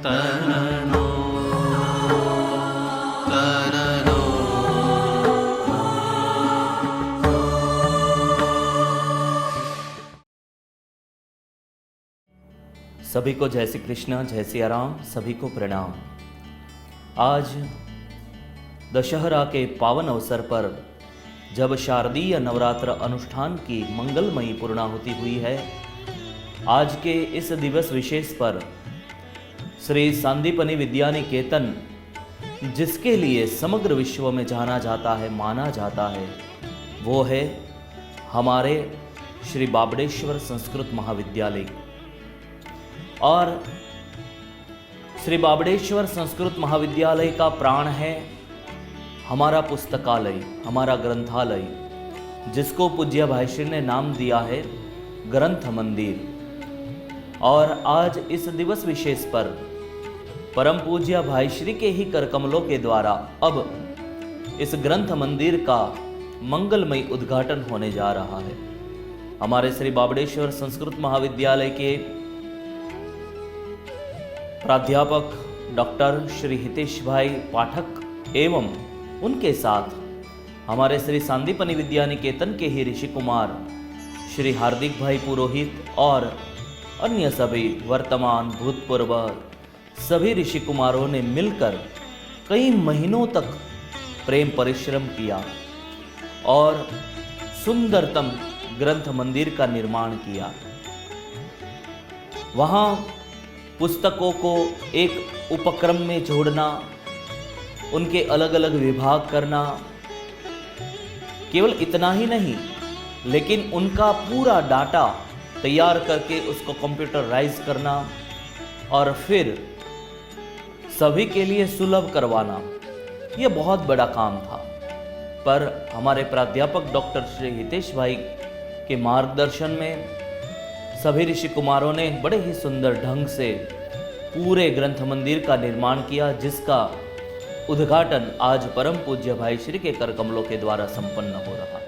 तरनो तरनो। सभी को जय श्री कृष्ण, जय सिया राम, सभी को प्रणाम। आज दशहरा के पावन अवसर पर जब शारदीय नवरात्र अनुष्ठान की मंगलमयी पूर्णाहुति हुई है, आज के इस दिवस विशेष पर श्री सांदीपनि विद्या निकेतन, जिसके लिए समग्र विश्व में जाना जाता है, माना जाता है, वो है हमारे श्री बाबड़ेश्वर संस्कृत महाविद्यालय। और श्री बाबड़ेश्वर संस्कृत महाविद्यालय का प्राण है हमारा पुस्तकालय, हमारा ग्रंथालय, जिसको पूज्य भाई श्री ने नाम दिया है ग्रंथ मंदिर। और आज इस दिवस विशेष पर परम पूज्य भाई श्री के ही करकमलों के द्वारा अब इस ग्रंथ मंदिर का मंगलमय उद्घाटन होने जा रहा है। हमारे श्री बाबड़ेश्वर संस्कृत महाविद्यालय के प्राध्यापक डॉक्टर श्री हितेश भाई पाठक एवं उनके साथ हमारे श्री सांदीपनि विद्या निकेतन के ही ऋषि कुमार श्री हार्दिक भाई पुरोहित और अन्य सभी वर्तमान भूतपूर्व सभी ऋषि कुमारों ने मिलकर कई महीनों तक प्रेम परिश्रम किया और सुंदरतम ग्रंथ मंदिर का निर्माण किया। वहाँ पुस्तकों को एक उपक्रम में जोड़ना, उनके अलग अलग विभाग करना, केवल इतना ही नहीं, लेकिन उनका पूरा डाटा तैयार करके उसको कंप्यूटराइज करना और फिर सभी के लिए सुलभ करवाना, यह बहुत बड़ा काम था। पर हमारे प्राध्यापक डॉक्टर श्री हितेश भाई के मार्गदर्शन में सभी ऋषि कुमारों ने बड़े ही सुंदर ढंग से पूरे ग्रंथ मंदिर का निर्माण किया, जिसका उद्घाटन आज परम पूज्य भाई श्री के करकमलों के द्वारा संपन्न हो रहा है।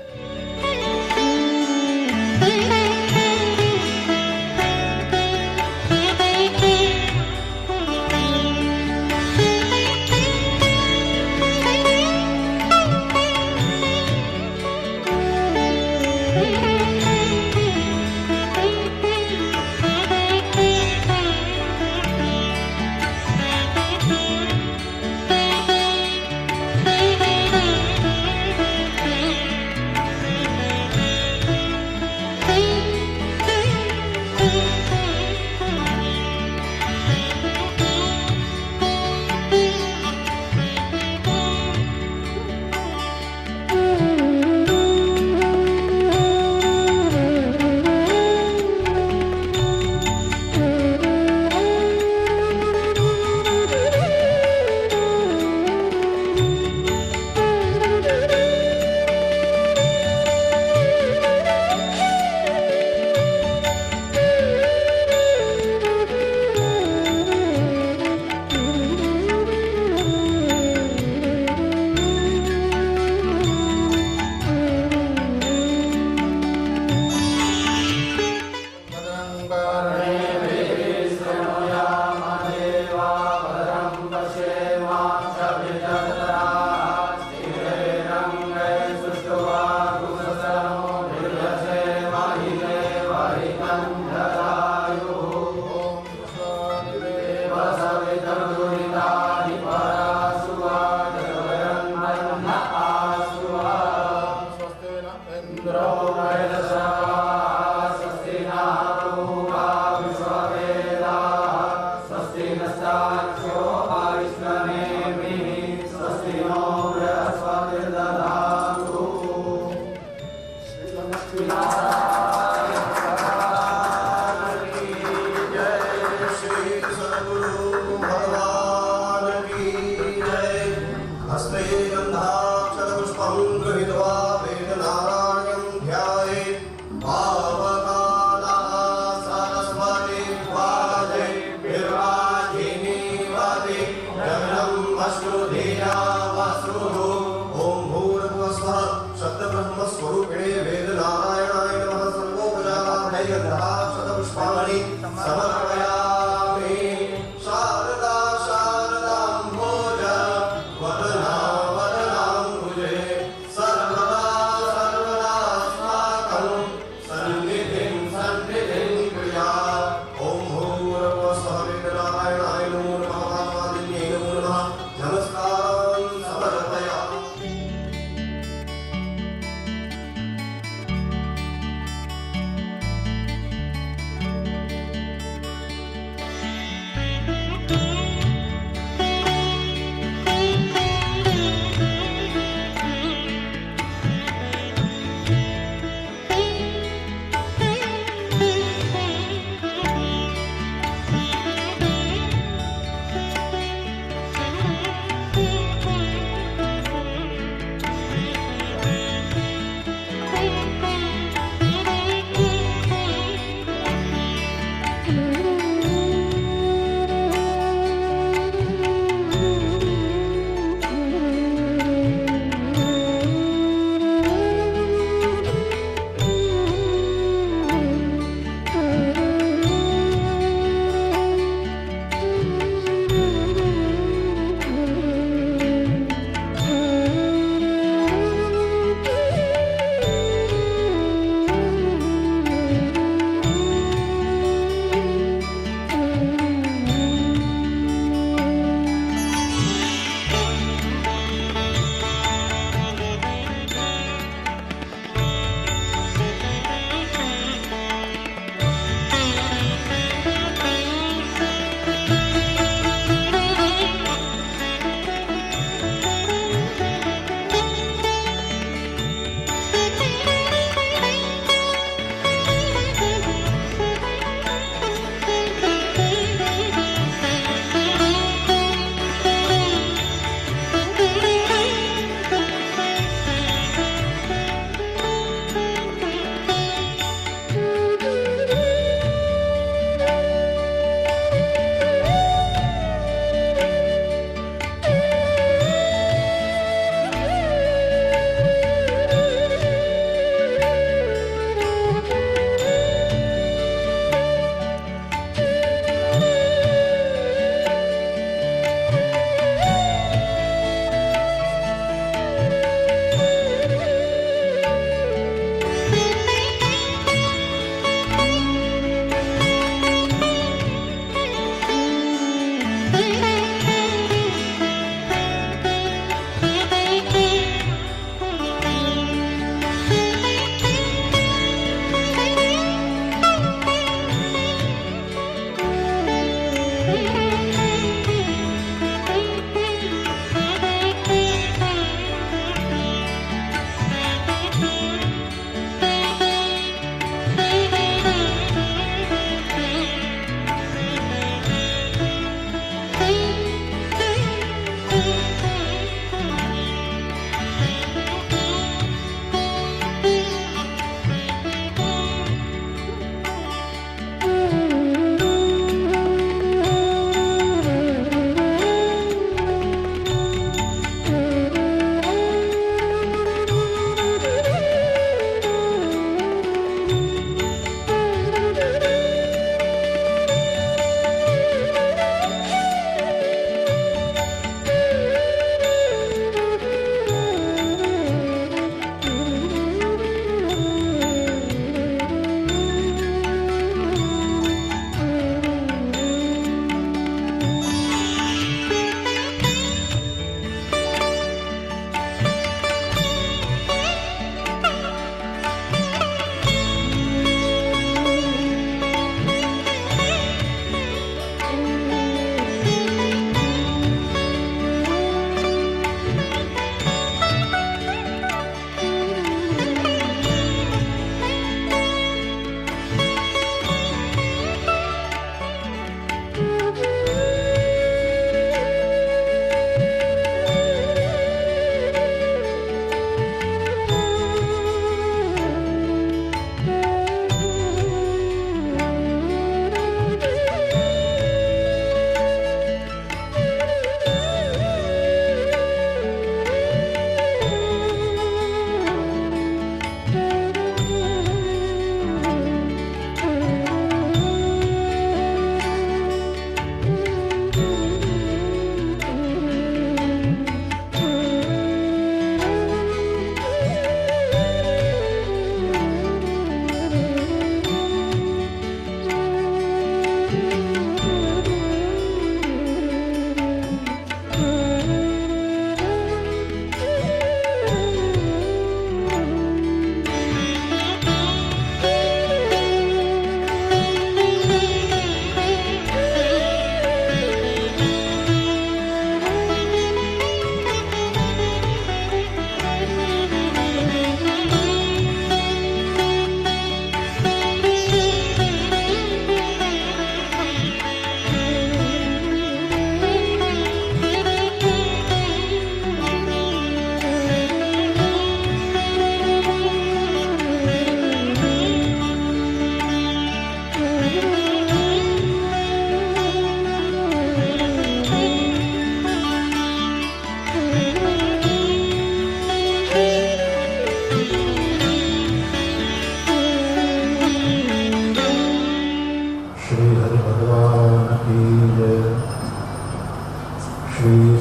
समर्पयामि।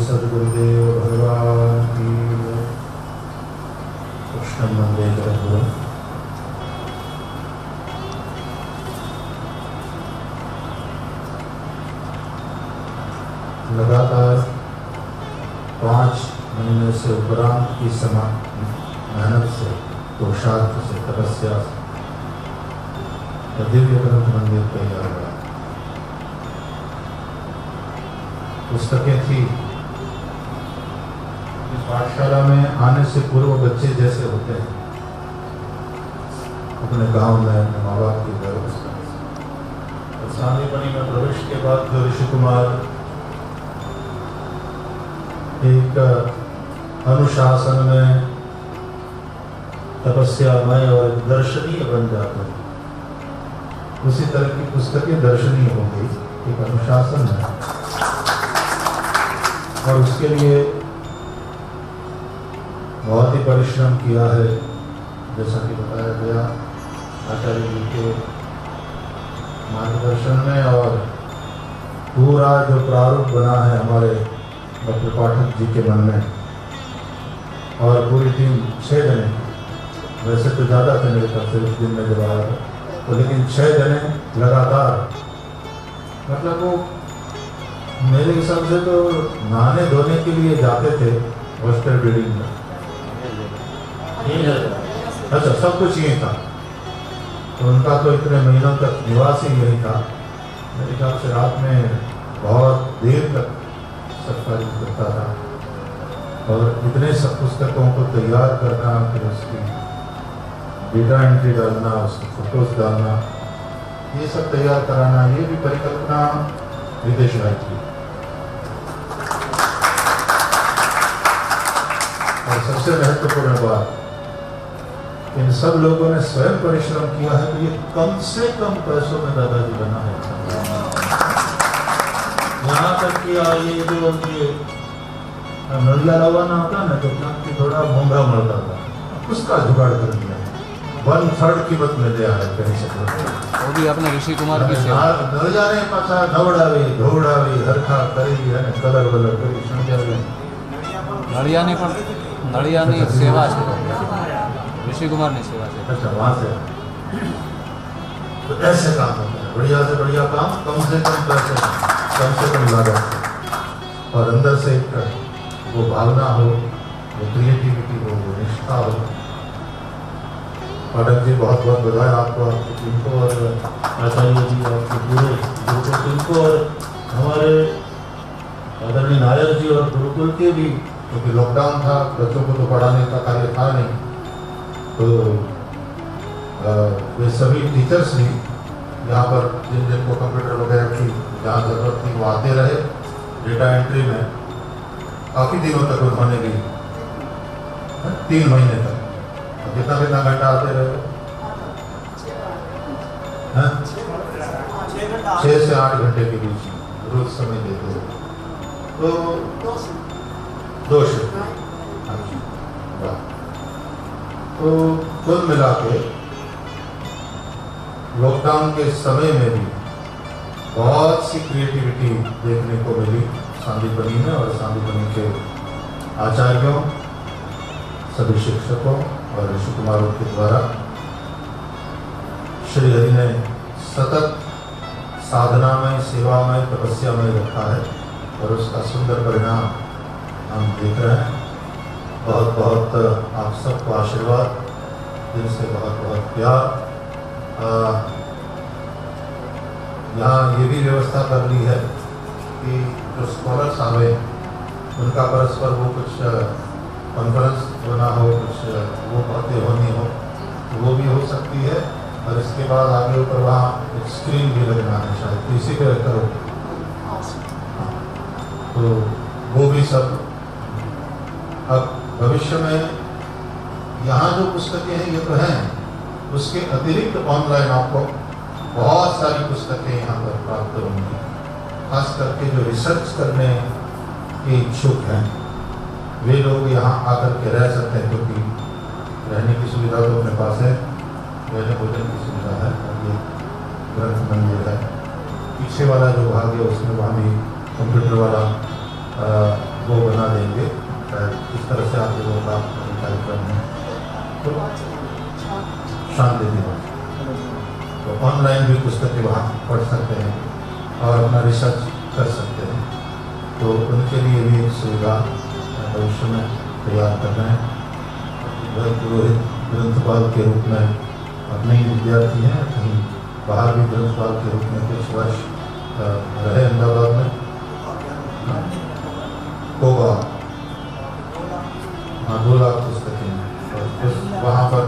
सदगुरुदेव भगवान की जय। कृष्ण मंदिर जगद्गुरु। लगातार 5 महीने से उपरांत की मेहनत से, पुरुषार्थ से, तपस्या से दिव्य ग्रंथ मंदिर तैयार हुआ। पुस्तकें थी। इस पाठशाला में आने से पूर्व बच्चे जैसे होते हैं अपने गांव में अपने माँ बाप की व्यवस्था और सांदीपनी में प्रवेश के बाद ऋषि कुमार एक अनुशासन में तपस्यामय और दर्शनीय बन जाते हैं। उसी तरह की पुस्तकें दर्शनीय हो गई, एक अनुशासन है और उसके लिए बहुत ही परिश्रम किया है। जैसा कि बताया गया आचार्य जी के मार्गदर्शन में, और पूरा जो प्रारूप बना है हमारे डॉक्टर पाठक जी के मन में, और पूरी टीम 6 जने, वैसे तो ज़्यादा थे मेरे ख्याल से उस दिन में जब आया था, तो लेकिन 6 जने लगातार, मतलब वो मेरे हिसाब से तो नहाने धोने के लिए जाते थे हॉस्टल बिल्डिंग में। अच्छा, सब कुछ यही था, तो उनका तो इतने महीनों तक निवास ही यही था। मेरे ख्याल से रात में बहुत देर तक सफाई करता था, और इतने सब पुस्तकों को तैयार करना, फिर उसकी डेटा एंट्री डालना, उसकी फोटोज डालना, ये सब तैयार कराना, ये भी परिकल्पना विदेश भाई की। और सबसे महत्वपूर्ण बात, इन सब लोगों ने स्वयं परिश्रम किया है, तो ये कम से कम पैसों में दादाजी बना है। यहाँ तक कि ये जो नलिया रवाना होता है ना, तो थोड़ा महंगा मिलता था, उसका जुगाड़ कर दिया, 1/3 कीमत में दिया है कहीं से। वो भी अपने ऋषि कुमार की सेवा। नलिया ने पाछा दौड़ावी धोड़ावी हरखा करी है, कलर वलर करी समझावे। नड़ियानी सेवा है, ऋषि कुमार ने सेवा से। अच्छा, वहाँ से तो ऐसे काम होता है, बढ़िया से बढ़िया काम, कम से कम पैसे, कम से कम लागत से, और अंदर से एक वो भावना हो, वो क्रिएटिविटी हो, वो निष्ठा हो। पाठक जी बहुत बहुत बधाई आपको, आपकी टीम को, और आचार्य जी आपके पूरे गुरुकुल टीम को, और हमारे आदरणीय नायर जी और गुरुकुल के भी, क्योंकि लॉकडाउन था, बच्चों को तो पढ़ाने का कार्य था नहीं, तो वे सभी टीचर्स भी यहाँ पर जिन जिनको कंप्यूटर वगैरह की जहाँ ज़रूरत थी वो आते रहे। डेटा एंट्री में काफ़ी दिनों तक उन्होंने भी 3 महीने तक कितना कितना घंटा आते रहे, 6 से 8 घंटे के बीच रोज समय देते हैं। तो 2 शिफ्ट, तो कुल मिला के लॉकडाउन के समय में भी बहुत सी क्रिएटिविटी देखने को मिली सांदीपनी में, और सांदीपनी के आचार्यों, सभी शिक्षकों और ऋषि कुमारों के द्वारा। श्री हरि ने सतत साधना में, सेवा में, तपस्या में रखा है और उसका सुंदर परिणाम हम देख रहे हैं। बहुत बहुत आप सबको आशीर्वाद, दिल से बहुत बहुत प्यार। यहाँ ये भी व्यवस्था कर ली है कि जो स्कॉलर्स आवे उनका परस्पर वो कुछ कॉन्फ्रेंस होना हो, कुछ वो बातें होनी हो तो वो भी हो सकती है। और इसके बाद आगे ऊपर वहाँ एक स्क्रीन भी लगना है शायद, तो इसी पे करो तो वो भी सब। अब भविष्य में यहाँ जो पुस्तकें हैं ये तो हैं, उसके अतिरिक्त ऑनलाइन आपको बहुत सारी पुस्तकें यहाँ पर प्राप्त होंगी। खास करके जो रिसर्च करने के इच्छुक हैं वे लोग यहाँ आकर के रह सकते हैं, क्योंकि रहने की सुविधा तो अपने पास है, रहने भोजन की सुविधा है। और ये ग्रंथ मंदिर है, पीछे वाला जो भाग है उसमें वहाँ भी कंप्यूटर वाला वो बना देंगे। इस तरह से आप लोगों का कार्यक्रम है तो शांति दिवस, तो ऑनलाइन भी पुस्तकें वहाँ पढ़ सकते हैं और अपना रिसर्च कर सकते हैं। तो उनके लिए भी एक सुविधा भविष्य में तैयार कर रहे हैं। पुरोहित ग्रंथपाल के रूप में अपने ही विद्यार्थी हैं, कहीं बाहर भी ग्रंथपाल के रूप में कुछ वर्ष रहे अहमदाबाद में। होगा हाँ 2 लाख पुस्तकें और फिर वहाँ पर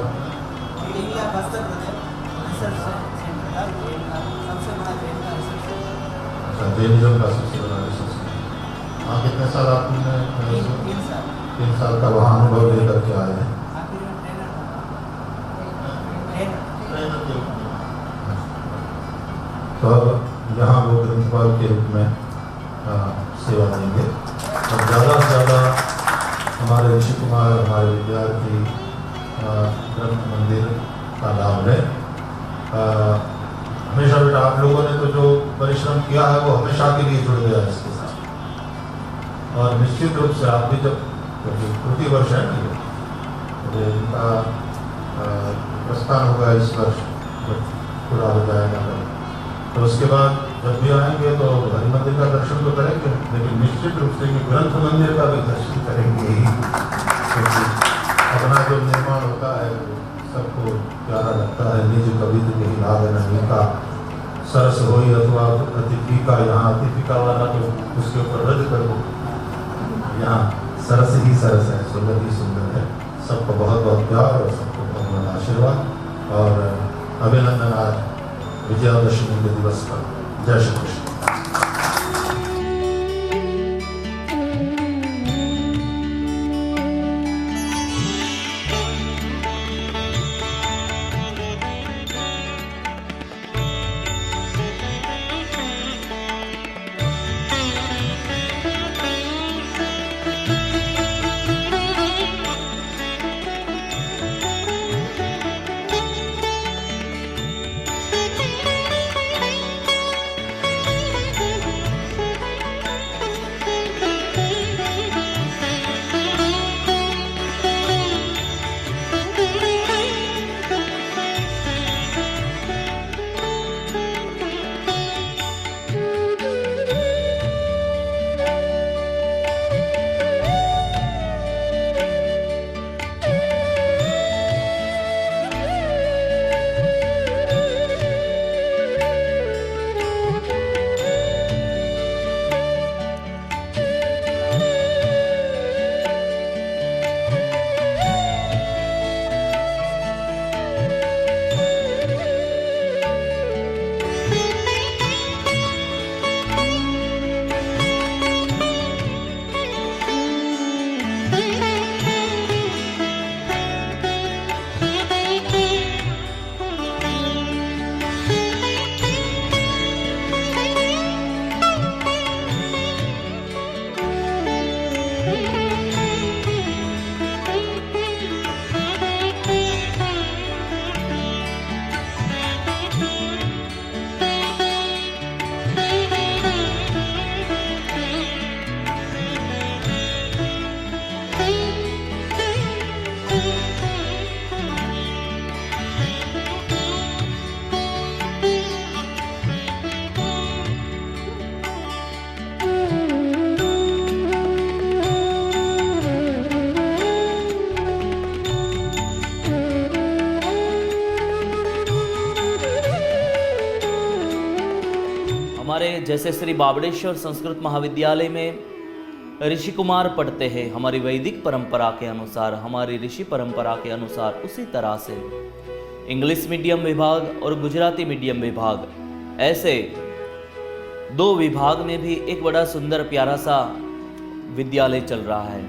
जैनिज्म का सबसे बड़ा रिसर्च। हाँ कितने साल आपने 3 साल का वहाँ अनुभव लेकर के आए हैं। तो अब यहाँ वो ग्रंथपाल के रूप में सेवा देंगे और ज़्यादा से ज़्यादा हमारे ऋषि कुमार, हमारे विद्यार्थी ग्रंथ मंदिर का लाभ लें। हमेशा बेटा आप लोगों ने तो जो परिश्रम किया है वो हमेशा के लिए जुड़ गया है इसके साथ। और निश्चित रूप से आप भी जब प्रति वर्ष है तो इनका प्रस्थान होगा इस वर्ष पूरा हो जाएगा, तो उसके बाद जब भी आएंगे तो हरि मंदिर का दर्शन तो करेंगे, लेकिन निश्चित रूप से ग्रंथ मंदिर का भी दर्शन करेंगे ही, क्योंकि अपना जो निर्माण होता है सबको प्यारा लगता है। निज कवि तो यही लाभ है नहीं का सरस हो अथवा अतिथि का, यहाँ अतिथि का वाला तो उसके ऊपर रद्द कर दो, यहाँ सरस ही सरस है, सुंदर ही सुंदर है। सबको बहुत बहुत प्यार और सबको बहुत बहुत आशीर्वाद और अभिनंदन आज विजयादशमी के दिवस पर। जय श्री कृष्ण। हमारे जैसे श्री बाबड़ेश्वर संस्कृत महाविद्यालय में ऋषि कुमार पढ़ते हैं हमारी वैदिक परंपरा के अनुसार, हमारी ऋषि परंपरा के अनुसार, उसी तरह से इंग्लिश मीडियम विभाग और गुजराती मीडियम विभाग, ऐसे 2 विभाग में भी एक बड़ा सुंदर प्यारा सा विद्यालय चल रहा है।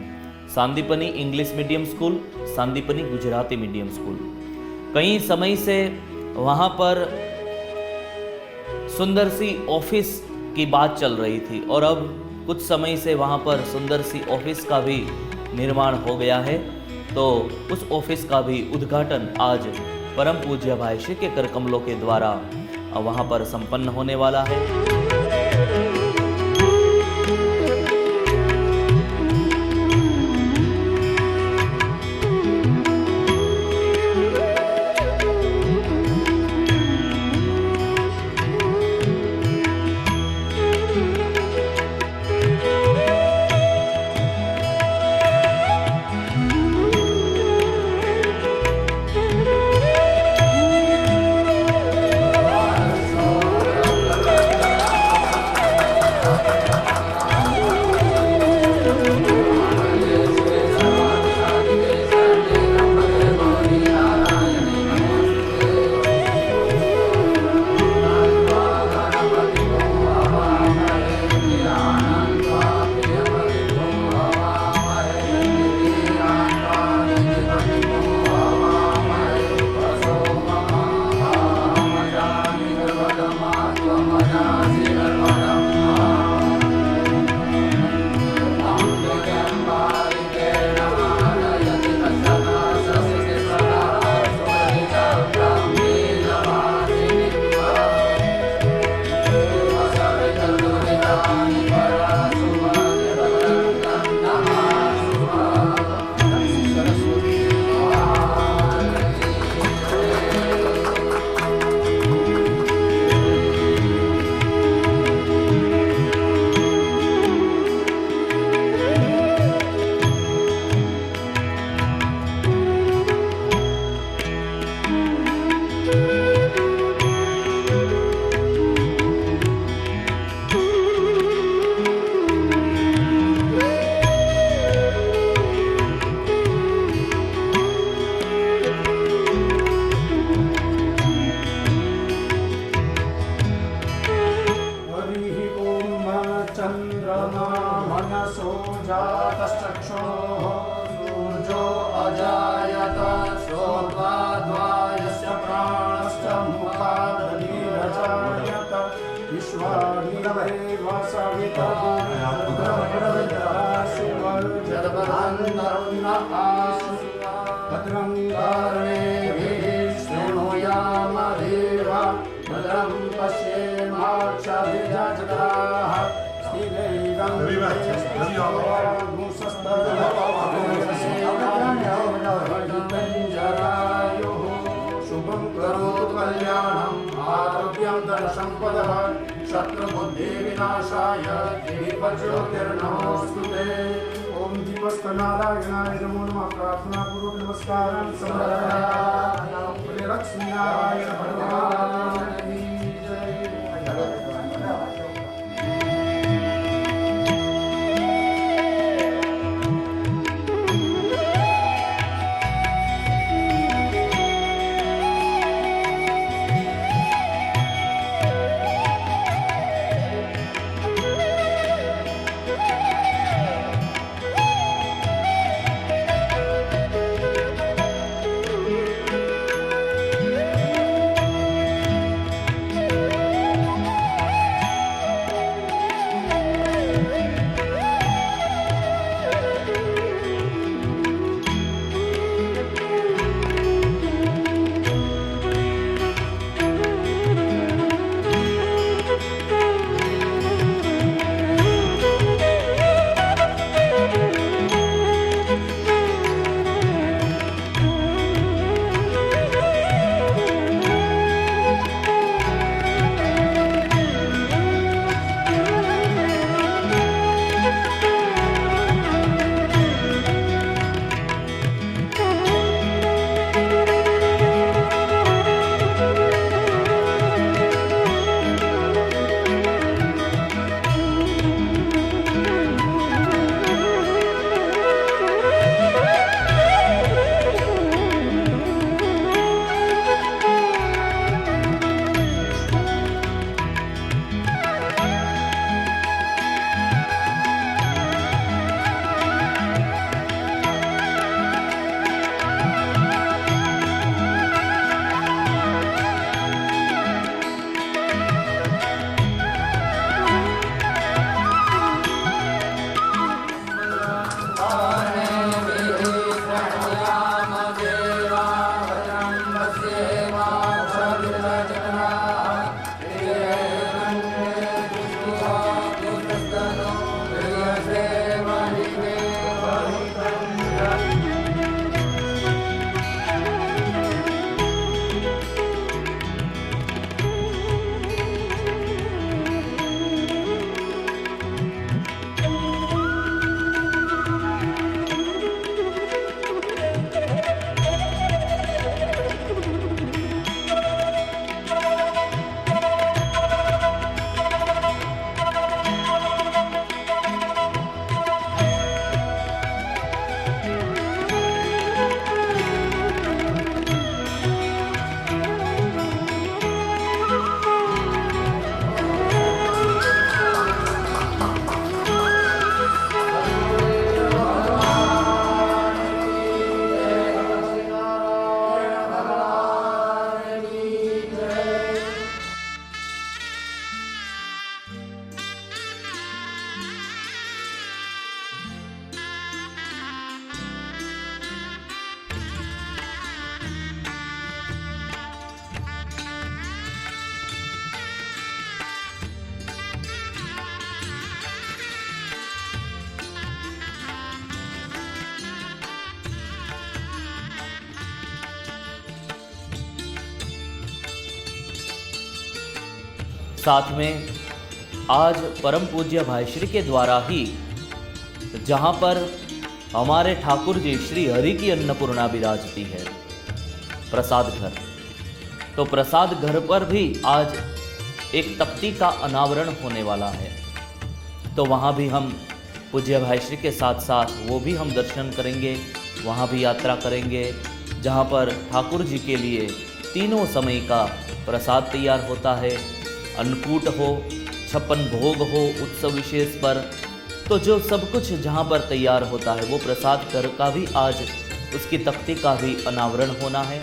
Sandipani English medium school, Sandipani Gujarati medium school. कई समय से वहाँ पर सुंदर सी ऑफिस की बात चल रही थी और अब कुछ समय से वहाँ पर सुंदर सी ऑफिस का भी निर्माण हो गया है। तो उस ऑफिस का भी उद्घाटन आज परम पूज्य भाई श्री के कर कमलों के द्वारा वहाँ पर संपन्न होने वाला है। शुभं करोतु कल्याणं आरोग्यं धनसम्पदः शत्रुबुद्धि विनाशाय दीपज्योतिर्नमोऽस्तु ते। ओम दीपस्थ नारायणाय नमो नमः। प्रार्थना पूर्वक नमस्कारं समर्पयामि। लक्ष्मी नारायण भगवान की जय। साथ में आज परम पूज्य भाई श्री के द्वारा ही जहाँ पर हमारे ठाकुर जी श्री हरि की अन्नपूर्णा विराजती है, प्रसाद घर, तो प्रसाद घर पर भी आज एक तख्ती का अनावरण होने वाला है। तो वहाँ भी हम पूज्य भाई श्री के साथ साथ वो भी हम दर्शन करेंगे, वहाँ भी यात्रा करेंगे, जहाँ पर ठाकुर जी के लिए तीनों समय का प्रसाद तैयार होता है। अन्नकूट हो, 56 भोग हो उत्सव विशेष पर, तो जो सब कुछ जहाँ पर तैयार होता है वो प्रसाद घर का भी आज उसकी तख्ती का भी अनावरण होना है।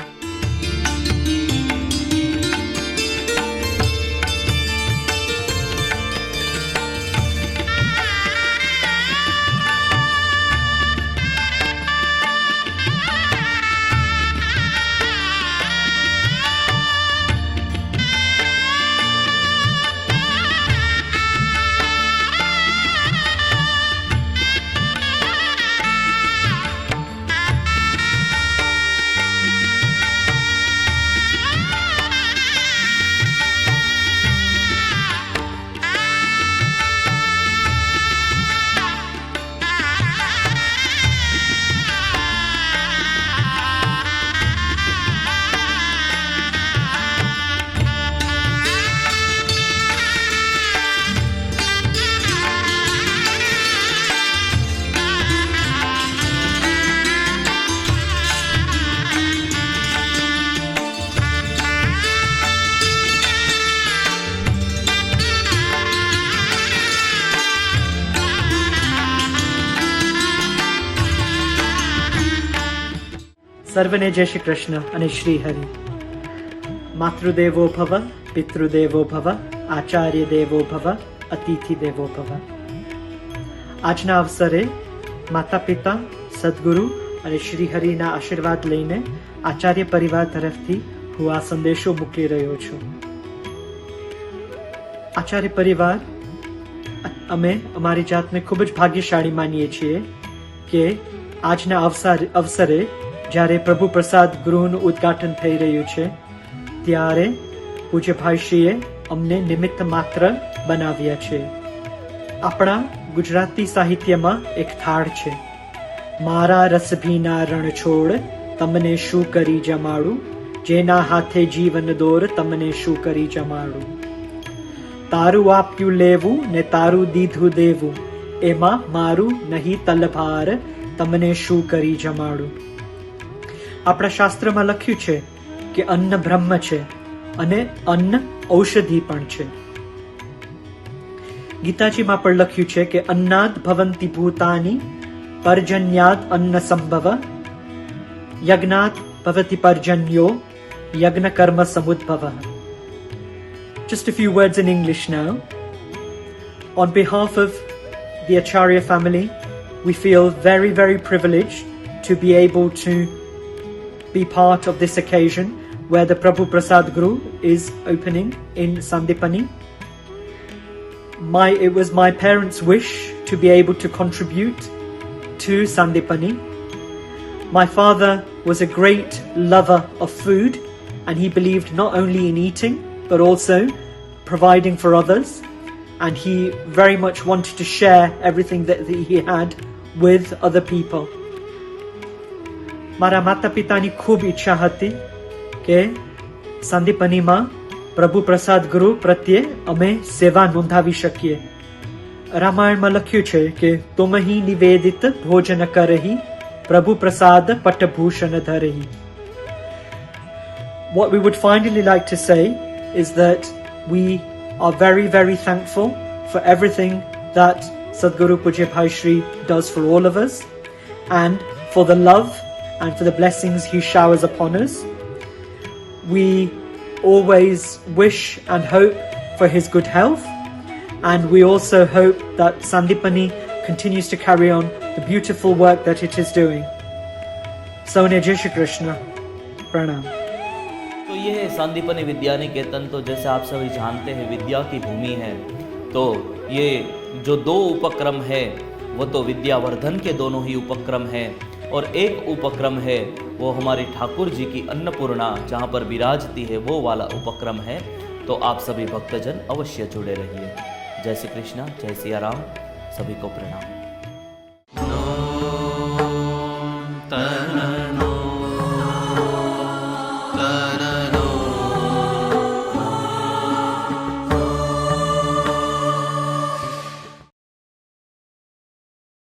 સર્વને જય શ્રી કૃષ્ણ અને શ્રી હરિ. માતૃદેવો ભવ, પિતૃદેવો ભવ, આચાર્ય દેવો ભવ, અતિથિ દેવો ભવ. આજના અવસરે માતા પિતા, સદગુરુ અને શ્રી હરિના આશીર્વાદ લઈને આચાર્ય પરિવાર તરફથી હું આ સંદેશો મોકલી રહ્યો છું. આચાર્ય પરિવાર અમે અમારી જાતને ખૂબ જ ભાગ્યશાળી માનીએ છીએ કે આજના અવસરે જ્યારે પ્રભુ પ્રસાદ ગૃહનું ઉદ્ઘાટન થઈ રહ્યું છે ત્યારે પૂજ્ય ભાઈશ્રીએ અમને નિમિત્ત માત્ર બનાવ્યા છે. આપણા ગુજરાતી સાહિત્યમાં એક થાળ છે, મારા રસભીના રણછોડ તમને શું કરી જમાડું, જેના હાથે જીવન દોર તમને શું કરી જમાડું. તારું આપ્યું લેવું ને તારું દીધું દેવું, એમાં મારું નહીં તલભાર તમને શું કરી જમાડું. આપણા શાસ્ત્રમાં લખ્યું છે કે અન્ન બ્રહ્મ છે અને અન્ન ઔષધિ પણ છે. ગીતાજીમાં પણ લખ્યું છે કે અન્નાદ ભવંતિ ભૂતાની પર્જન્યાદ અન્ન સંભવ, યજ્ઞાત ભવતિ પર્જન્યો યજ્ઞ કર્મ સમુદ્ભવ. Just a few words in English now. On behalf of the Acharya family, we feel very, very privileged to be able to be part of this occasion where the Prabhu Prasad Guru is opening in Sandipani. It was my parents' wish to be able to contribute to Sandipani. My father was a great lover of food, and he believed not only in eating but also providing for others, and he very much wanted to share everything that he had with other people. મારા માતા પિતાની ખૂબ ઈચ્છા હતી કે સંદીપનીમાં પ્રભુ પ્રસાદ ગુરુ પ્રત્યે અમે સેવા નોંધાવી શકીએ. રામાયણમાં લખ્યું છે કે તુમહી નિવેદિત ભોજન કરહી, પ્રભુ પ્રસાદ પટભૂષણ ધરહી. What we would finally like to say is that we are very, very thankful for everything that Sadguru Pujya Bhai Shri does for all of us, and for the love and for the blessings he showers upon us. We always wish and hope for his good health, and we also hope that Sandipani continues to carry on the beautiful work that it is doing. Sonia Jai Shri Krishna. Pranam. तो ये है सांदीपनि विद्यानिकेतन। तो जैसे आप सभी जानते हैं विद्या की भूमि है, तो ये जो दो उपक्रम है वो तो विद्यावर्धन के दोनों ही उपक्रम हैं, और एक उपक्रम है वो हमारी ठाकुर जी की अन्नपूर्णा जहाँ पर विराजती है वो वाला उपक्रम है। तो आप सभी भक्तजन अवश्य जुड़े रहिए। जय श्री कृष्णा, जय सिया राम, सभी को प्रणाम।